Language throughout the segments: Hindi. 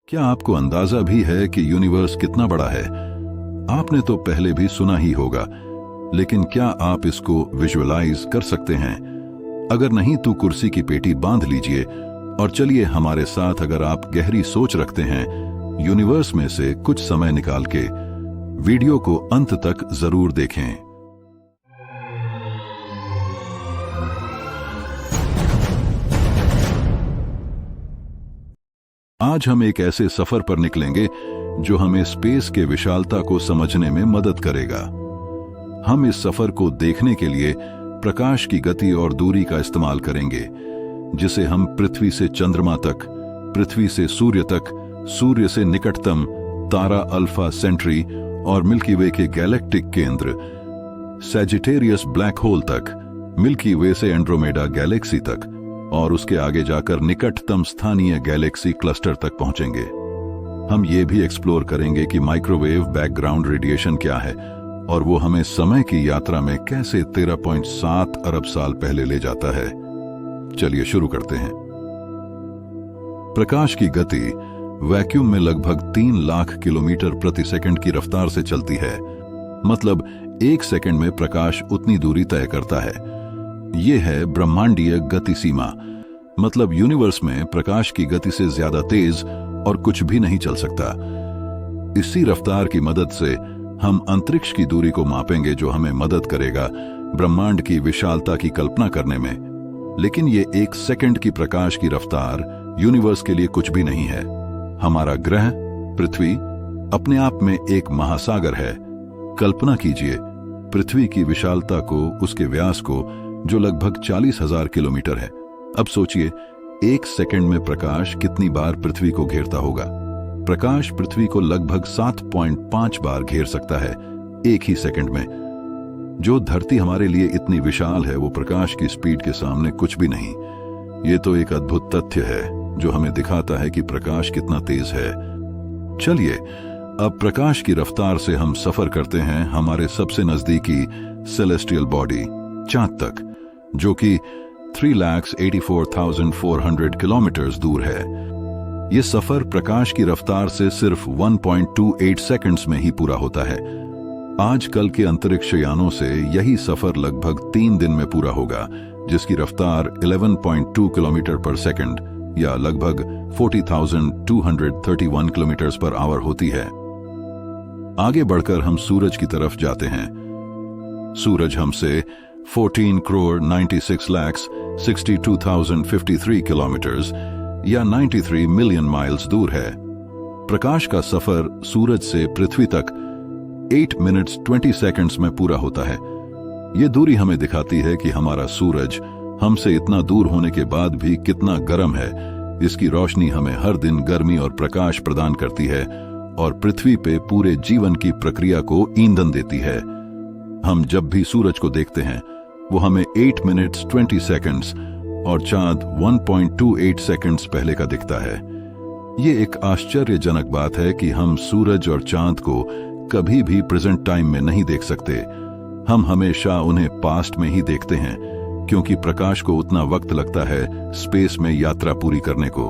क्या आपको अंदाजा भी है कि यूनिवर्स कितना बड़ा है? आपने तो पहले भी सुना ही होगा, लेकिन क्या आप इसको विजुअलाइज कर सकते हैं? अगर नहीं तो कुर्सी की पेटी बांध लीजिए और चलिए हमारे साथ, अगर आप गहरी सोच रखते हैं, यूनिवर्स में से कुछ समय निकाल के वीडियो को अंत तक जरूर देखें। आज हम एक ऐसे सफर पर निकलेंगे जो हमें स्पेस के विशालता को समझने में मदद करेगा। हम इस सफर को देखने के लिए प्रकाश की गति और दूरी का इस्तेमाल करेंगे, जिसे हम पृथ्वी से चंद्रमा तक, पृथ्वी से सूर्य तक, सूर्य से निकटतम तारा अल्फा सेंट्री और मिल्की वे के गैलेक्टिक केंद्र सैजिटेरियस ब्लैक होल तक, मिल्की वे से एंड्रोमेडा गैलेक्सी तक और उसके आगे जाकर निकटतम स्थानीय गैलेक्सी क्लस्टर तक पहुंचेंगे। हम ये भी एक्सप्लोर करेंगे कि माइक्रोवेव बैकग्राउंड रेडिएशन क्या है और वो हमें समय की यात्रा में कैसे 13.7 अरब साल पहले ले जाता है। चलिए शुरू करते हैं। प्रकाश की गति वैक्यूम में लगभग 3 लाख किलोमीटर प्रति सेकंड की रफ्तार से चलती है। मतलब 1 सेकंड में प्रकाश उतनी दूरी तय करता है। ये है ब्रह्मांडीय गति सीमा। मतलब यूनिवर्स में प्रकाश की गति से ज्यादा तेज और कुछ भी नहीं चल सकता। इसी रफ्तार की मदद से हम अंतरिक्ष की दूरी को मापेंगे, जो हमें मदद करेगा ब्रह्मांड की विशालता की कल्पना करने में। लेकिन ये 1 सेकंड की प्रकाश की रफ्तार यूनिवर्स के लिए कुछ भी नहीं है। हमारा ग्रह पृथ्वी अपने आप में एक महासागर है। कल्पना कीजिए पृथ्वी की विशालता को, उसके व्यास को, जो लगभग 40,000 किलोमीटर है। अब सोचिए 1 सेकंड में प्रकाश कितनी बार पृथ्वी को घेरता होगा। प्रकाश पृथ्वी को लगभग 7.5 बार घेर सकता है एक ही सेकंड में। जो धरती हमारे लिए इतनी विशाल है, वो प्रकाश की स्पीड के सामने कुछ भी नहीं। ये तो एक अद्भुत तथ्य है जो हमें दिखाता है कि प्रकाश कितना तेज है। चलिए अब प्रकाश की रफ्तार से हम सफर करते हैं हमारे सबसे नजदीकी सेलेस्टियल बॉडी चांद तक, जो कि 3,84,400 किलोमीटर दूर है। यह सफर प्रकाश की रफ्तार से सिर्फ 1.28 सेकंड्स में ही पूरा होता है। आजकल के अंतरिक्ष यानों से यही सफर लगभग 3 दिन में पूरा होगा, जिसकी रफ्तार 11.2 किलोमीटर पर सेकंड या लगभग 40,231 किलोमीटर पर आवर होती है। आगे बढ़कर हम सूरज की तरफ जाते हैं। सूरज हमसे 14,96,62,053 किलोमीटर्स या 93 मिलियन माइल्स दूर है। प्रकाश का सफर सूरज से पृथ्वी तक 8 मिनट्स 20 सेकंड्स में पूरा होता है। ये दूरी हमें दिखाती है कि हमारा सूरज हमसे इतना दूर होने के बाद भी कितना गर्म है। इसकी रोशनी हमें हर दिन गर्मी और प्रकाश प्रदान करती है और पृथ्वी पे पूरे जीवन की प्रक्रिया को ईंधन देती है। हम जब भी सूरज को देखते हैं, वो हमें 8 मिनट्स 20 सेकंड्स और चांद 1.28 सेकंड्स पहले का दिखता है। ये एक आश्चर्यजनक बात है कि हम सूरज और चांद को कभी भी प्रेजेंट टाइम में नहीं देख सकते। हम हमेशा उन्हें पास्ट में ही देखते हैं, क्योंकि प्रकाश को उतना वक्त लगता है स्पेस में यात्रा पूरी करने को।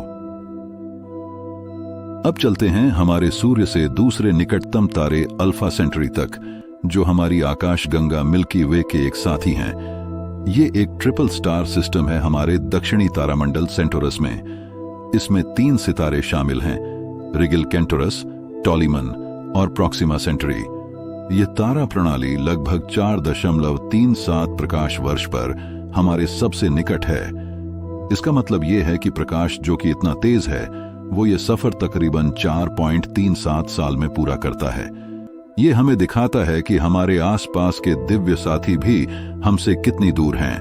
अब चलते हैं हमारे सूर्य से दूसरे निकटतम तारे अल्फा सेंट्री तक, जो हमारी आकाश गंगा मिल्की वे के एक साथी हैं। ये एक ट्रिपल स्टार सिस्टम है हमारे दक्षिणी तारामंडल सेंटोरस में। इसमें 3 सितारे शामिल हैं, रिगल केंटोरस, टॉलीमन और प्रॉक्सिमा सेंटरी। ये तारा प्रणाली लगभग 4.37 प्रकाश वर्ष पर हमारे सबसे निकट है। इसका मतलब ये है कि प्रकाश जो कि इतना तेज है, वो ये सफर तकरीबन 4.37 साल में पूरा करता है। ये हमें दिखाता है कि हमारे आसपास के दिव्य साथी भी हमसे कितनी दूर हैं।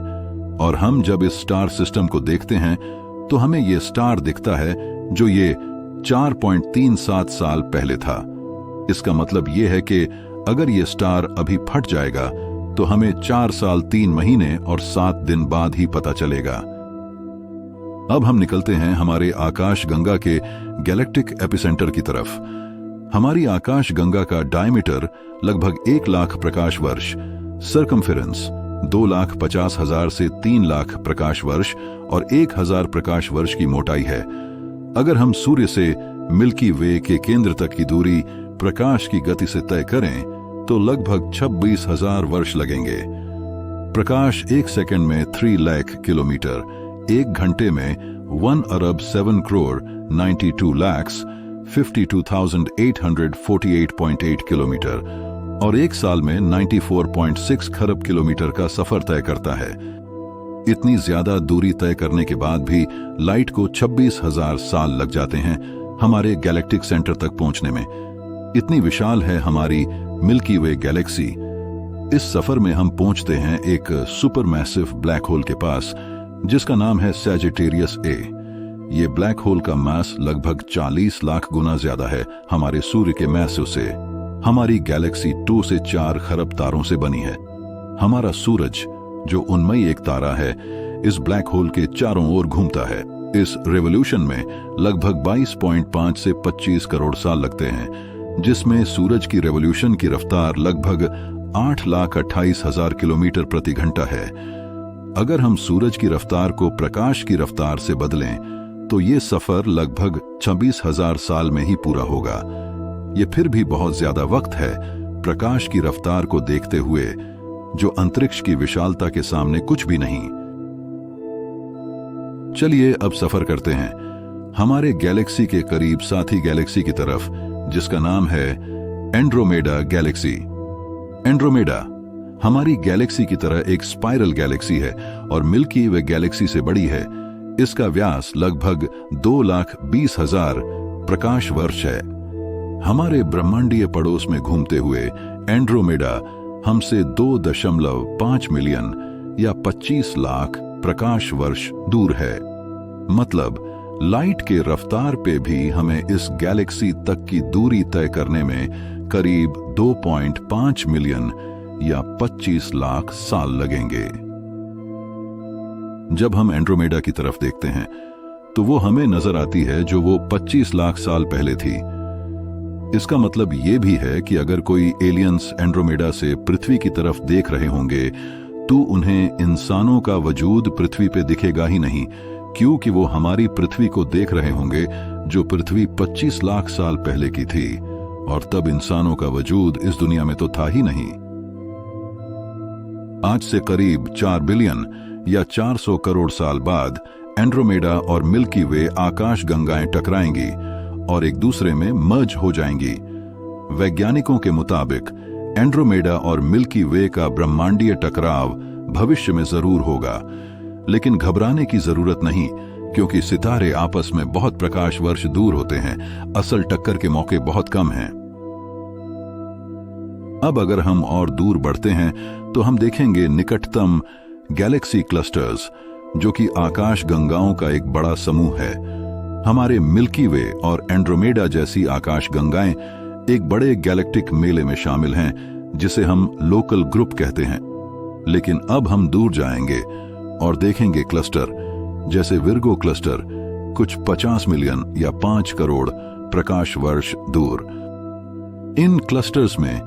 और हम जब इस स्टार सिस्टम को देखते हैं, तो हमें ये स्टार दिखता है जो ये 4.37 साल पहले था। इसका मतलब ये है कि अगर ये स्टार अभी फट जाएगा, तो हमें 4 साल 3 महीने और 7 दिन बाद ही पता चलेगा। अब हम निकलते हैं हमारे आकाश गंगा के गैलेक्टिक एपिसेंटर की तरफ। हमारी आकाश गंगा का डायमीटर लगभग 1 लाख प्रकाश वर्ष, सर्कमफेरेंस 2,50,000 से 3 लाख प्रकाश वर्ष और 1,000 प्रकाश वर्ष की मोटाई है। अगर हम सूर्य से मिल्की वे के केंद्र तक की दूरी प्रकाश की गति से तय करें तो लगभग 26,000 वर्ष लगेंगे। प्रकाश एक सेकंड में 3 लाख किलोमीटर, एक घंटे में 1 अरब 7 करोड़ 92 लाख 52,848.8 किलोमीटर और एक साल में 94.6 खरब किलोमीटर का सफर तय करता है। इतनी ज्यादा दूरी तय करने के बाद भी लाइट को 26,000 साल लग जाते हैं हमारे गैलेक्टिक सेंटर तक पहुंचने में। इतनी विशाल है हमारी मिल्की वे गैलेक्सी। इस सफर में हम पहुंचते हैं एक सुपरमैसिव ब्लैक होल के पास जिसका नाम है सैजिटेरियस ए। ये ब्लैक होल का मास लगभग 40 लाख गुना ज्यादा है हमारे सूर्य के मैसिव से। हमारी गैलेक्सी 2 से 4 खरब तारों से बनी है। हमारा सूरज जो उन्मई एक तारा है इस ब्लैक होल के चारों ओर घूमता है। इस रेवोल्यूशन में लगभग 22.5 से 25 करोड़ साल लगते हैं, जिसमें सूरज की रेवोल्यूशन की रफ्तार लगभग 8,28,000 किलोमीटर प्रति घंटा है। अगर हम सूरज की रफ्तार को प्रकाश की रफ्तार से बदलें तो ये सफर लगभग 26,000 साल में ही पूरा होगा। ये फिर भी बहुत ज्यादा वक्त है प्रकाश की रफ्तार को देखते हुए, जो अंतरिक्ष की विशालता के सामने कुछ भी नहीं। चलिए अब सफर करते हैं हमारे गैलेक्सी के करीब साथी गैलेक्सी की तरफ, जिसका नाम है एंड्रोमेडा गैलेक्सी। एंड्रोमेडा हमारी गैलेक्सी की तरह एक स्पाइरल गैलेक्सी है और मिल्की वे गैलेक्सी से बड़ी है। इसका व्यास लगभग 2,20,000 प्रकाश वर्ष है। हमारे ब्रह्मांडीय पड़ोस में घूमते हुए एंड्रोमेडा हमसे 2.5 मिलियन या 25 लाख प्रकाश वर्ष दूर है। मतलब लाइट के रफ्तार पे भी हमें इस गैलेक्सी तक की दूरी तय करने में करीब 2.5 मिलियन या 25 लाख साल लगेंगे। जब हम एंड्रोमेडा की तरफ देखते हैं तो वो हमें नजर आती है जो वो 25 लाख साल पहले थी। इसका मतलब ये भी है कि अगर कोई एलियंस एंड्रोमेडा से पृथ्वी की तरफ देख रहे होंगे तो उन्हें इंसानों का वजूद पृथ्वी पे दिखेगा ही नहीं, क्योंकि वो हमारी पृथ्वी को देख रहे होंगे जो पृथ्वी 25 लाख साल पहले की थी, और तब इंसानों का वजूद इस दुनिया में तो था ही नहीं। आज से करीब 4 बिलियन या 400 करोड़ साल बाद एंड्रोमेडा और मिल्की वे आकाश गंगाएं टकराएंगी और एक दूसरे में मर्ज हो जाएंगी। वैज्ञानिकों के मुताबिक एंड्रोमेडा और मिल्की वे का ब्रह्मांडीय टकराव भविष्य में जरूर होगा, लेकिन घबराने की जरूरत नहीं, क्योंकि सितारे आपस में बहुत प्रकाश वर्ष दूर होते हैं। असल टक्कर के मौके बहुत कम हैं। अब अगर हम और दूर बढ़ते हैं तो हम देखेंगे निकटतम गैलेक्सी क्लस्टर्स, जो कि आकाश गंगाओं का एक बड़ा समूह है। हमारे मिल्की वे और एंड्रोमेडा जैसी आकाश गंगाएं एक बड़े गैलेक्टिक मेले में शामिल हैं, जिसे हम लोकल ग्रुप कहते हैं। लेकिन अब हम दूर जाएंगे और देखेंगे क्लस्टर जैसे विर्गो क्लस्टर, कुछ 50 मिलियन या 5 करोड़ प्रकाश वर्ष दूर। इन क्लस्टर्स में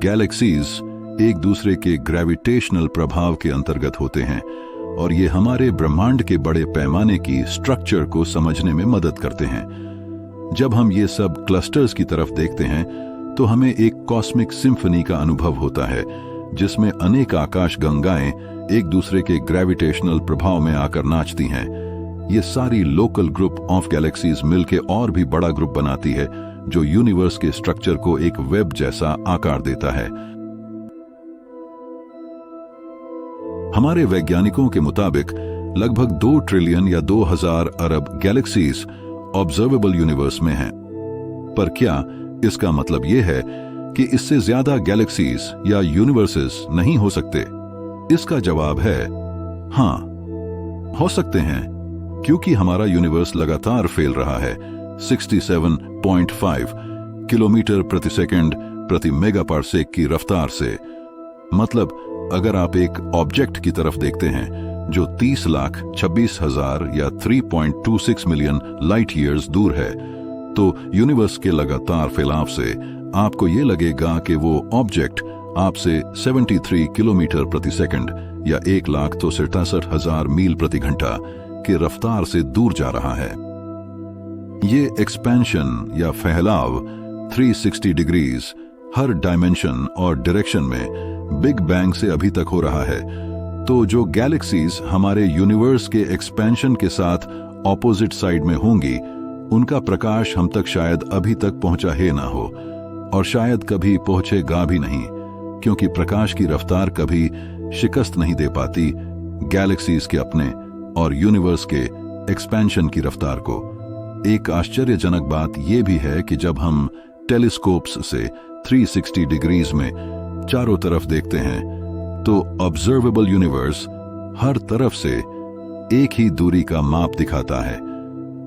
गैलेक्सीज एक दूसरे के ग्रेविटेशनल प्रभाव के अंतर्गत होते हैं और ये हमारे ब्रह्मांड के बड़े पैमाने की स्ट्रक्चर को समझने में मदद करते हैं। जब हम ये सब क्लस्टर्स की तरफ देखते हैं तो हमें एक कॉस्मिक सिम्फनी का अनुभव होता है, जिसमें अनेक आकाश गंगाएं एक दूसरे के ग्रेविटेशनल प्रभाव में आकर नाचती हैं। ये सारी लोकल ग्रुप ऑफ गैलेक्सीज मिलकर और भी बड़ा ग्रुप बनाती है, जो यूनिवर्स के स्ट्रक्चर को एक वेब जैसा आकार देता है। हमारे वैज्ञानिकों के मुताबिक लगभग 2 ट्रिलियन या 2000 अरब गैलेक्सीज ऑब्जर्वेबल यूनिवर्स में हैं। पर क्या इसका मतलब यह है कि इससे ज्यादा गैलेक्सीज या यूनिवर्सेस नहीं हो सकते? इसका जवाब है हां, हो सकते हैं, क्योंकि हमारा यूनिवर्स लगातार फैल रहा है 67.5 किलोमीटर प्रति सेकंड प्रति मेगापार्सेक की रफ्तार से। मतलब अगर आप एक ऑब्जेक्ट की तरफ देखते हैं जो 30,26,000 या 3.26 मिलियन लाइट ईयर्स दूर है, तो यूनिवर्स के लगातार फैलाव से आपको ये लगेगा कि वो ऑब्जेक्ट आपसे 73 किलोमीटर प्रति सेकंड या 1,67,000 मील प्रति घंटा की रफ्तार से दूर जा रहा है। ये एक्सपेंशन या फैलाव 360 डिग्रीज हर डायमेंशन और डायरेक्शन में बिग बैंग से अभी तक हो रहा है। तो जो गैलेक्सीज हमारे यूनिवर्स के एक्सपेंशन के साथ ऑपोजिट साइड में होंगी, उनका प्रकाश हम तक शायद अभी तक पहुंचा ही ना हो, और शायद कभी पहुंचेगा भी नहीं, क्योंकि प्रकाश की रफ्तार कभी शिकस्त नहीं दे पाती गैलेक्सीज के अपने और यूनिवर्स के एक्सपेंशन की रफ्तार को। एक आश्चर्यजनक बात यह भी है कि जब हम टेलीस्कोप्स से 360 डिग्रीज में चारों तरफ देखते हैं, तो ऑब्जर्वेबल यूनिवर्स हर तरफ से एक ही दूरी का माप दिखाता है,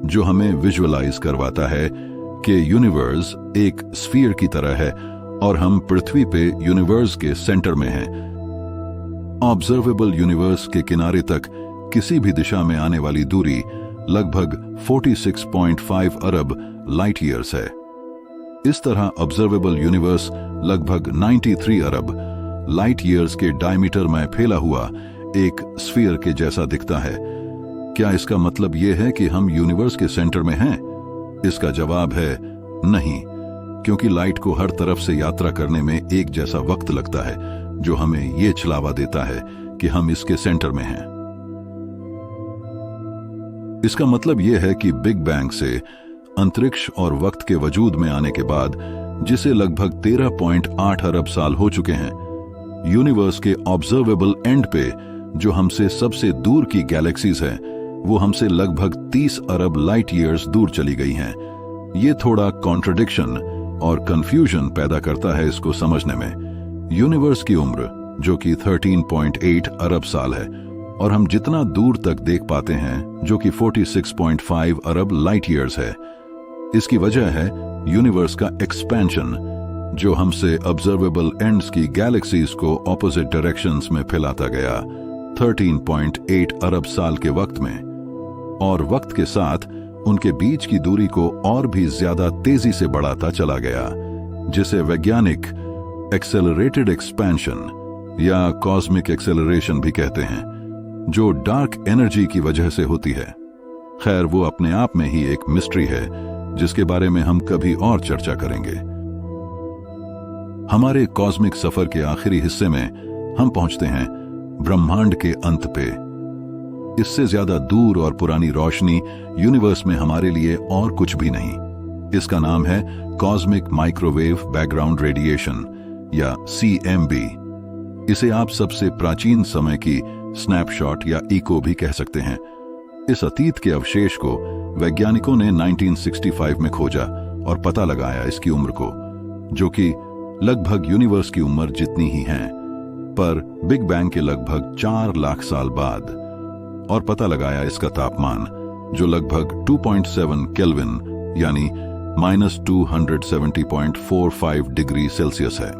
जो हमें विजुअलाइज करवाता है कि यूनिवर्स एक स्फीयर की तरह है और हम पृथ्वी पे यूनिवर्स के सेंटर में हैं। ऑब्जर्वेबल यूनिवर्स के किनारे तक किसी भी दिशा में आने वाली दूरी लगभग 46.5 अरब लाइट ईयर्स है। इस तरह ऑब्जर्वेबल यूनिवर्स लगभग 93 अरब लाइट ईयर्स के डायमीटर में फैला हुआ एक स्फीयर के जैसा दिखता है। क्या इसका मतलब यह है कि हम यूनिवर्स के सेंटर में हैं? इसका जवाब है नहीं, क्योंकि लाइट को हर तरफ से यात्रा करने में एक जैसा वक्त लगता है, जो हमें यह छलावा देता है कि हम इसके सेंटर में हैं। इसका मतलब यह है कि बिग बैंग से अंतरिक्ष और वक्त के वजूद में आने के बाद, जिसे लगभग 13.8 अरब साल हो चुके हैं, यूनिवर्स के ऑब्जर्वेबल एंड पे जो हमसे सबसे दूर की गैलेक्सीज हैं, वो हमसे लगभग 30 अरब लाइट ईयर्स दूर चली गई हैं। ये थोड़ा कॉन्ट्रडिक्शन और कंफ्यूजन पैदा करता है इसको समझने में। यूनिवर्स की उम्र जो कि 13.8 अरब साल है, और हम जितना दूर तक देख पाते हैं जो कि 46.5 अरब लाइट ईयर्स है, इसकी वजह है यूनिवर्स का एक्सपेंशन, जो हमसे ऑब्जर्वेबल एंड्स की गैलेक्सीज को ऑपोजिट डायरेक्शंस में फैलाता गया 13.8 अरब साल के वक्त में, और वक्त के साथ उनके बीच की दूरी को और भी ज्यादा तेजी से बढ़ाता चला गया, जिसे वैज्ञानिक एक्सेलरेटेड एक्सपेंशन या कॉस्मिक एक्सेलरेशन भी कहते हैं, जो डार्क एनर्जी की वजह से होती है। खैर, वो अपने आप में ही एक मिस्ट्री है जिसके बारे में हम कभी और चर्चा करेंगे। हमारे कॉस्मिक सफर के आखिरी हिस्से में हम पहुंचते हैं ब्रह्मांड के अंत पे। इससे ज्यादा दूर और पुरानी रोशनी यूनिवर्स में हमारे लिए और कुछ भी नहीं। इसका नाम है कॉस्मिक माइक्रोवेव बैकग्राउंड रेडिएशन या CMB। इसे आप सबसे प्राचीन समय की स्नैपशॉट या इको भी कह सकते हैं। इस अतीत के अवशेष को वैज्ञानिकों ने 1965 में खोजा और पता लगाया इसकी उम्र को, जो कि लगभग यूनिवर्स की उम्र जितनी ही है, पर बिग बैंग के लगभग 4 लाख साल बाद, और पता लगाया इसका तापमान जो लगभग 2.7 केल्विन यानी -270.45 डिग्री सेल्सियस है।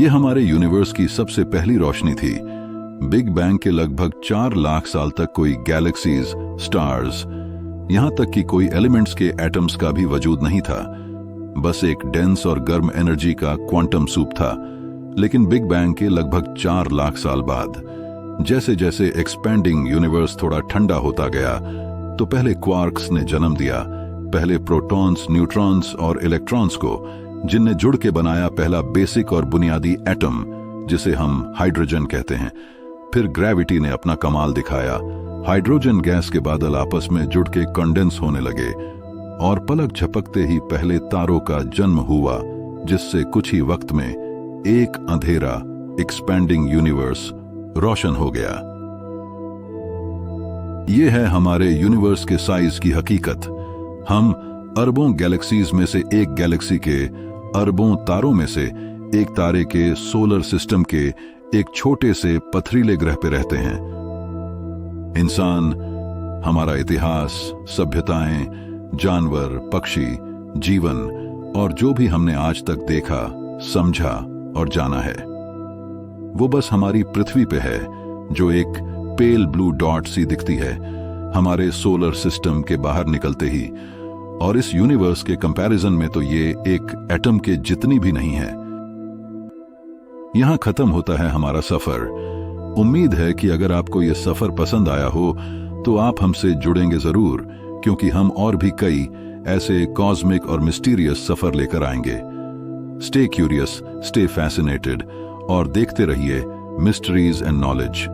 यह हमारे यूनिवर्स की सबसे पहली रोशनी थी। बिग बैंग के लगभग 4 लाख साल तक कोई गैलेक्सीज, स्टार्स, यहां तक कि कोई एलिमेंट्स के एटम्स का भी वजूद नहीं था। बस एक डेंस और गर्म एनर्जी का क्वांटम सूप था। लेकिन बिग बैंग के लगभग 4 लाख साल बाद, जैसे जैसे एक्सपेंडिंग यूनिवर्स थोड़ा ठंडा होता गया, तो पहले क्वार्क्स ने जन्म दिया, पहले प्रोटॉन्स, न्यूट्रॉन्स और इलेक्ट्रॉन्स को, जिनने जुड़ के बनाया पहला बेसिक और बुनियादी एटम, जिसे हम हाइड्रोजन कहते हैं। फिर ग्रेविटी ने अपना कमाल दिखाया। हाइड्रोजन गैस के बादल आपस में जुड़ के कंडेंस होने लगे, और पलक झपकते ही पहले तारों का जन्म हुआ, जिससे कुछ ही वक्त में एक अंधेरा एक्सपेंडिंग यूनिवर्स रोशन हो गया। यह है हमारे यूनिवर्स के साइज की हकीकत। हम अरबों गैलेक्सीज में से एक गैलेक्सी के, अरबों तारों में से एक तारे के सोलर सिस्टम के एक छोटे से पथरीले ग्रह पे रहते हैं। इंसान, हमारा इतिहास, सभ्यताएं, जानवर, पक्षी, जीवन और जो भी हमने आज तक देखा, समझा और जाना है, वो बस हमारी पृथ्वी पे है, जो एक पेल ब्लू डॉट सी दिखती है हमारे सोलर सिस्टम के बाहर निकलते ही। और इस यूनिवर्स के कंपैरिजन में तो ये एक एटम के जितनी भी नहीं है। यहां खत्म होता है हमारा सफर। उम्मीद है कि अगर आपको यह सफर पसंद आया हो तो आप हमसे जुड़ेंगे जरूर, क्योंकि हम और भी कई ऐसे कॉस्मिक और मिस्टीरियस सफर लेकर आएंगे। स्टे क्यूरियस, स्टे फैसिनेटेड और देखते रहिए मिस्ट्रीज एंड नॉलेज।